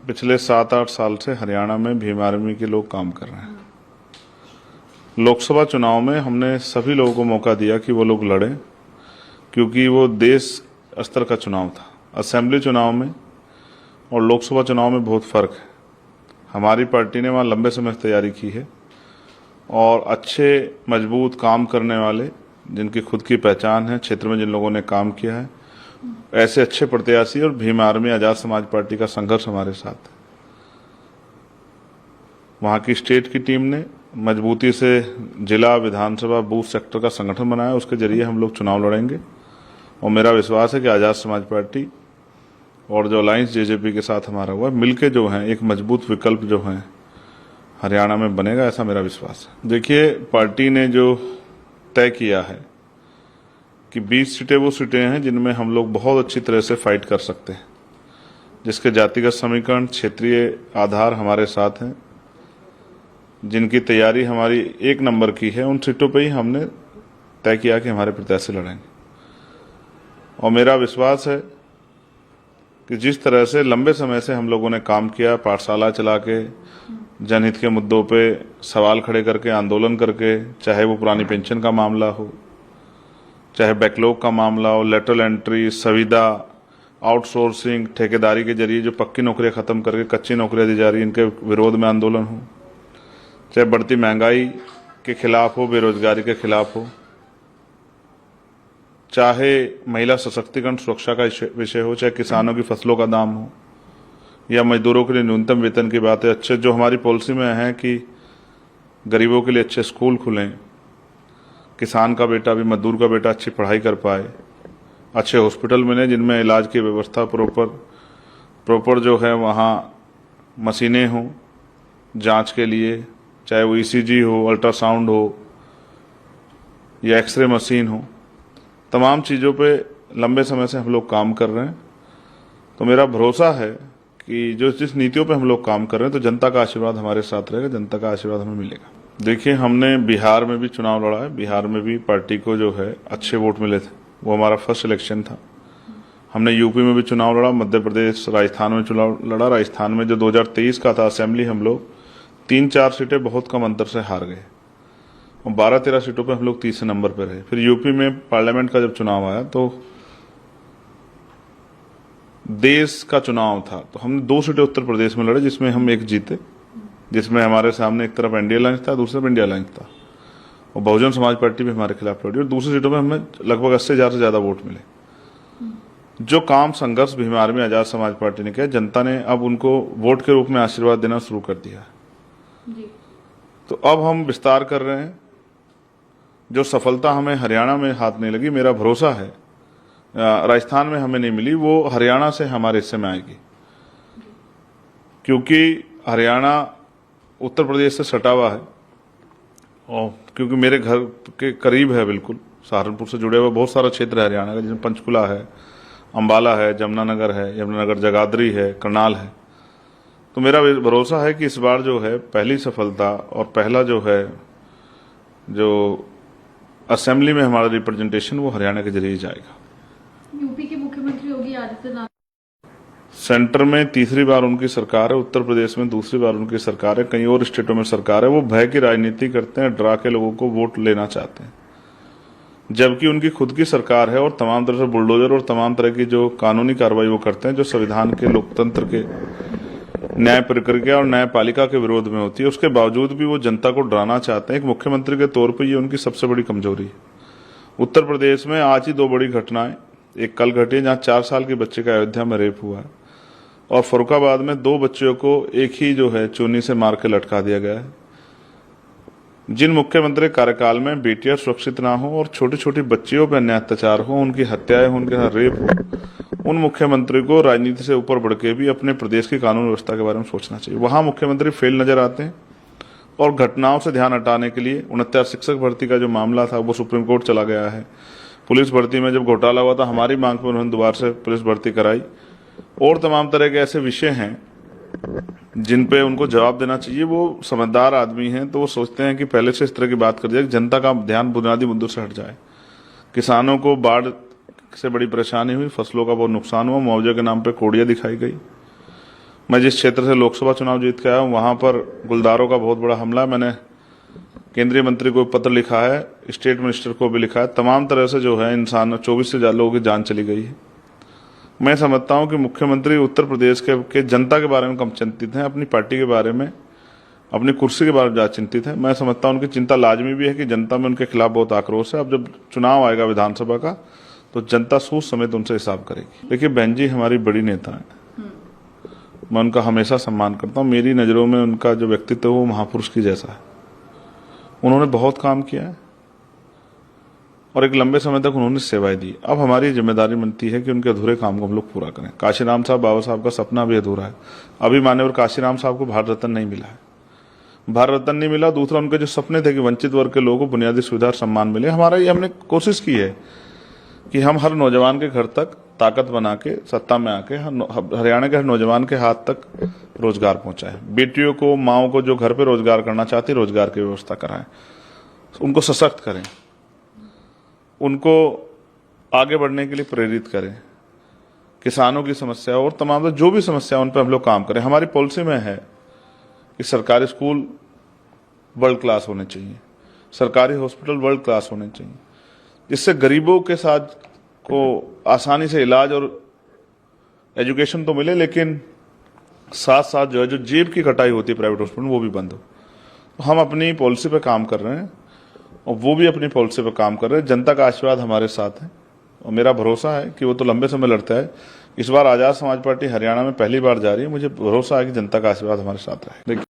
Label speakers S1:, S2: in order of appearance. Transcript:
S1: पिछले 7-8 साल से हरियाणा में भीम आर्मी के लोग काम कर रहे हैं। लोकसभा चुनाव में हमने सभी लोगों को मौका दिया कि वो लोग लड़ें, क्योंकि वो देश स्तर का चुनाव था। असेंबली चुनाव में और लोकसभा चुनाव में बहुत फ़र्क है। हमारी पार्टी ने वहाँ लंबे समय से तैयारी की है और अच्छे मजबूत काम करने वाले, जिनकी खुद की पहचान है, क्षेत्र में जिन लोगों ने काम किया है, ऐसे अच्छे प्रत्याशी और भीम आर्मी आज़ाद समाज पार्टी का संघर्ष हमारे साथ है। वहाँ की स्टेट की टीम ने मजबूती से जिला, विधानसभा, बूथ सेक्टर का संगठन बनाया। उसके जरिए हम लोग चुनाव लड़ेंगे और मेरा विश्वास है कि आज़ाद समाज पार्टी और जो अलायंस जेजेपी के साथ हमारा हुआ, मिलके जो है एक मजबूत विकल्प जो है हरियाणा में बनेगा, ऐसा मेरा विश्वास है। देखिए, पार्टी ने जो तय किया है कि 20 सीटें वो सीटें हैं जिनमें हम लोग बहुत अच्छी तरह से फाइट कर सकते हैं, जिसके जातिगत समीकरण, क्षेत्रीय आधार हमारे साथ हैं, जिनकी तैयारी हमारी 1 नंबर की है। उन सीटों पे ही हमने तय किया कि हमारे प्रत्याशी लड़ेंगे और मेरा विश्वास है कि जिस तरह से लंबे समय से हम लोगों ने काम किया, पाठशाला चला के, जनहित के मुद्दों पे सवाल खड़े करके, आंदोलन करके, चाहे वो पुरानी पेंशन का मामला हो, चाहे बैकलॉग का मामला हो, लेटरल एंट्री, संविदा, आउटसोर्सिंग, ठेकेदारी के जरिए जो पक्की नौकरियां खत्म करके कच्ची नौकरियां दी जा रही, इनके विरोध में आंदोलन हो, चाहे बढ़ती महंगाई के खिलाफ हो, बेरोजगारी के खिलाफ हो, चाहे महिला सशक्तिकरण सुरक्षा का विषय हो, चाहे किसानों की फसलों का दाम हो, या मजदूरों के लिए न्यूनतम वेतन की बात है। अच्छे जो हमारी पॉलिसी में है कि गरीबों के लिए अच्छे स्कूल खुलें, किसान का बेटा भी, मजदूर का बेटा अच्छी पढ़ाई कर पाए, अच्छे हॉस्पिटल मिले जिनमें इलाज की व्यवस्था प्रॉपर जो है, वहाँ मशीनें हों जांच के लिए, चाहे वो ईसीजी हो, अल्ट्रासाउंड हो या एक्सरे मशीन हो, तमाम चीज़ों पे लंबे समय से हम लोग काम कर रहे हैं। तो मेरा भरोसा है कि जिस नीतियों पे हम लोग काम कर रहे हैं, तो जनता का आशीर्वाद हमारे साथ रहेगा, जनता का आशीर्वाद हमें मिलेगा। देखिए, हमने बिहार में भी चुनाव लड़ा है। बिहार में भी पार्टी को जो है अच्छे वोट मिले थे, वो हमारा फर्स्ट इलेक्शन था। हमने यूपी में भी चुनाव लड़ा, मध्य प्रदेश, राजस्थान में चुनाव लड़ा। राजस्थान में जो 2023 का था असेंबली, हम लोग 3-4 सीटें बहुत कम अंतर से हार गए और 12-13 सीटों पे हम लोग तीसरे नंबर पर रहे। फिर यूपी में पार्लियामेंट का जब चुनाव आया, तो देश का चुनाव था, तो हमने 2 सीटें उत्तर प्रदेश में लड़े, जिसमें हम 1 जीते, जिसमें हमारे सामने एक तरफ एनडीए अलायंस था, दूसरी तरफ इंडिया अलायंस था, और बहुजन समाज पार्टी भी हमारे खिलाफ लड़ी, और दूसरी सीटों में हमें लगभग 80,000 से ज़्यादा वोट मिले। जो काम संघर्ष भीम आर्मी आज़ाद समाज पार्टी ने किया, जनता ने अब उनको वोट के रूप में आशीर्वाद देना शुरू कर दिया है। तो अब हम विस्तार कर रहे हैं। जो सफलता हमें हरियाणा में हाथ नहीं लगी, मेरा भरोसा है राजस्थान में हमें नहीं मिली, वो हरियाणा से हमारे हिस्से में आएगी, क्योंकि हरियाणा उत्तर प्रदेश से सटा हुआ है और क्योंकि मेरे घर के करीब है, बिल्कुल सहारनपुर से जुड़े हुए बहुत सारा क्षेत्र है हरियाणा का, जिसमें पंचकुला है, अंबाला है, यमुनानगर जगाधरी है, करनाल है। तो मेरा भरोसा है कि इस बार जो है पहली सफलता और पहला जो है जो असेंबली में हमारा रिप्रेजेंटेशन, वो हरियाणा के जरिए जाएगा।
S2: यूपी के मुख्यमंत्री योगी आदित्यनाथ
S1: सेंटर में तीसरी बार उनकी सरकार है, उत्तर प्रदेश में दूसरी बार उनकी सरकार है, कई और स्टेटों में सरकार है। वो भय की राजनीति करते हैं, डरा के लोगों को वोट लेना चाहते हैं, जबकि उनकी खुद की सरकार है और तमाम तरह से बुलडोजर और तमाम तरह की जो कानूनी कार्रवाई वो करते हैं, जो संविधान के, लोकतंत्र के, न्याय प्रक्रिया और न्यायपालिका के विरोध में होती है। उसके बावजूद भी वो जनता को डराना चाहते हैं। एक मुख्यमंत्री के तौर पर ये उनकी सबसे बड़ी कमजोरी है। उत्तर प्रदेश में आज ही 2 बड़ी घटनाएं, एक कल घटी है जहाँ 4 साल के बच्चे का अयोध्या में रेप हुआ है, और फरुखाबाद में 2 बच्चों को एक ही जो है चूनी से मार के लटका दिया गया है। जिन मुख्यमंत्री कार्यकाल में बेटियां सुरक्षित ना हो और छोटी छोटी बच्चियों पर अन्याय अत्याचार हो, उनकी हत्याएं हो, उनके साथ रेप हो, उन मुख्यमंत्री को राजनीति से ऊपर बढ़ के भी अपने प्रदेश की कानून व्यवस्था के बारे में सोचना चाहिए। वहां मुख्यमंत्री फेल नजर आते हैं और घटनाओं से ध्यान हटाने के लिए 69 शिक्षक भर्ती का जो मामला था, वो सुप्रीम कोर्ट चला गया है। पुलिस भर्ती में जब घोटाला हुआ था, हमारी मांग पर उन्होंने दोबारा से पुलिस भर्ती कराई, और तमाम तरह के ऐसे विषय हैं जिन पे उनको जवाब देना चाहिए। वो समझदार आदमी हैं, तो वो सोचते हैं कि पहले से इस तरह की बात कर जाए, जनता का ध्यान बुनियादी मुद्दों से हट जाए। किसानों को बाढ़ से बड़ी परेशानी हुई, फसलों का बहुत नुकसान हुआ, मुआवजे के नाम पे कोड़ियां दिखाई गई, मैं जिस क्षेत्र से लोकसभा चुनाव जीत के आया हूं वहां पर गुलदारों का बहुत बड़ा हमला है। मैंने केंद्रीय मंत्री को पत्र लिखा है, स्टेट मिनिस्टर को भी लिखा है। तमाम तरह से जो है इंसान 24 से ज्यादा लोगों की जान चली गई है। मैं समझता हूं कि मुख्यमंत्री उत्तर प्रदेश के जनता के बारे में कम चिंतित हैं, अपनी पार्टी के बारे में, अपनी कुर्सी के बारे में ज्यादा चिंतित है। मैं समझता हूं उनकी चिंता लाजमी भी है कि जनता में उनके खिलाफ बहुत आक्रोश है। अब जब चुनाव आएगा विधानसभा का तो जनता सूझ समेत उनसे हिसाब करेगी। देखिए बहन जी हमारी बड़ी नेता है, मैं उनका हमेशा सम्मान करता हूं। मेरी नजरों में उनका जो व्यक्तित्व है वो महापुरुष की जैसा है। उन्होंने बहुत काम किया है और एक लंबे समय तक उन्होंने सेवाएं दी। अब हमारी जिम्मेदारी बनती है कि उनके अधूरे काम को हम लोग पूरा करें। काशीराम साहब, बाबा साहब का सपना भी अधूरा है। अभी मान्यवर काशीराम साहब को भारत रत्न नहीं मिला है, भारत रत्न नहीं मिला। दूसरा उनके जो सपने थे कि वंचित वर्ग के लोगों को बुनियादी सुविधा और सम्मान मिले, हमारा ये हमने कोशिश की है कि हम हर नौजवान के घर तक ताकत बना के सत्ता में आके हरियाणा के हर नौजवान के हाथ तक रोजगार पहुंचाए। बेटियों को, माओं को जो घर पे रोजगार करना चाहती रोजगार की व्यवस्था कराएं, उनको सशक्त करें, उनको आगे बढ़ने के लिए प्रेरित करें। किसानों की समस्या और तमाम जो भी समस्या उन पर हम लोग काम करें। हमारी पॉलिसी में है कि सरकारी स्कूल वर्ल्ड क्लास होने चाहिए, सरकारी हॉस्पिटल वर्ल्ड क्लास होने चाहिए, जिससे गरीबों के साथ को आसानी से इलाज और एजुकेशन तो मिले, लेकिन साथ साथ जो है जो जेब की कटाई होती है प्राइवेट हॉस्पिटल वो भी बंद हो। तो हम अपनी पॉलिसी पे काम कर रहे हैं और वो भी अपनी पॉलिसी पे काम कर रहे हैं। जनता का आशीर्वाद हमारे साथ है और मेरा भरोसा है कि वो तो लंबे समय लड़ता है। इस बार आजाद समाज पार्टी हरियाणा में पहली बार जा रही है, मुझे भरोसा है कि जनता का आशीर्वाद हमारे साथ है।